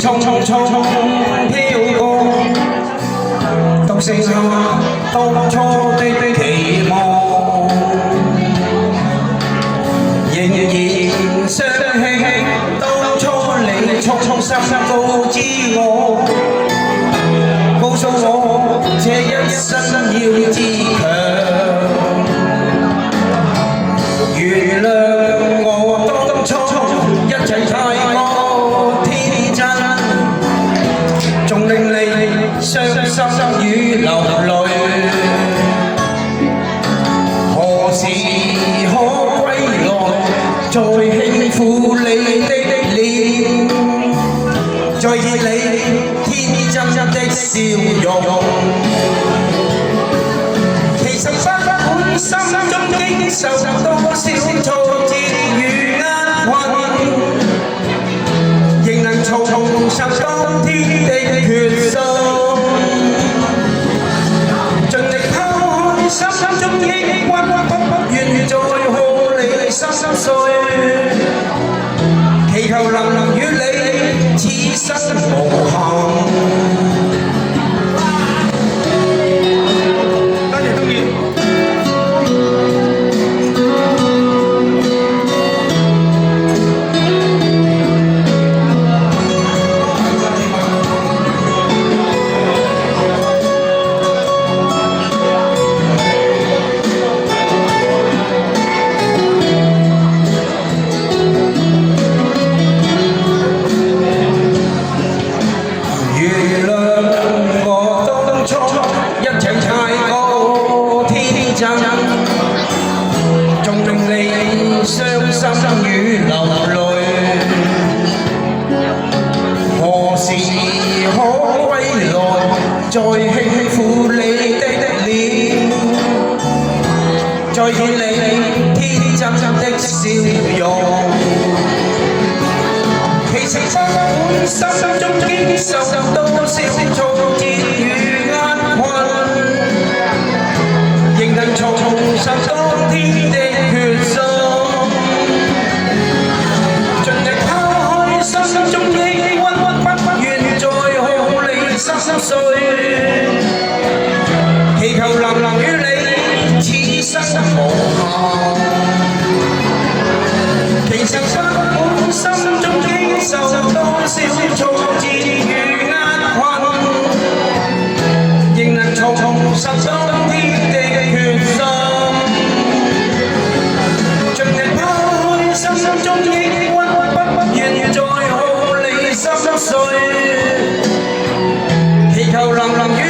匆匆飄過，獨剩下當初的期望，仍然想起當初你衷心告知我，告訴我這一生要自強。原諒我當初一切太過天真，仲令你傷心與流淚。何時可歸來，再輕撫你的臉，再現你天真的笑容。其實不管心中經受多少挫折與厄困，仍能重拾當天的決心，盡力拋開心中抑鬱，不願再看你心碎，祈求能與你此生無憾。仲令你傷心與流淚，何時可歸來，再輕撫你的臉，再現你天真的笑容。其實不管心中經受多少挫折與厄困，仍能重拾當天的決心，盡力拋開心中抑鬱，不願再看你心碎，祈求能與你此生無憾。其實不管心中經受多少挫折與厄困，仍能重拾當天的決心，盡力拋開心中抑鬱，不願再看你心碎，祈求能與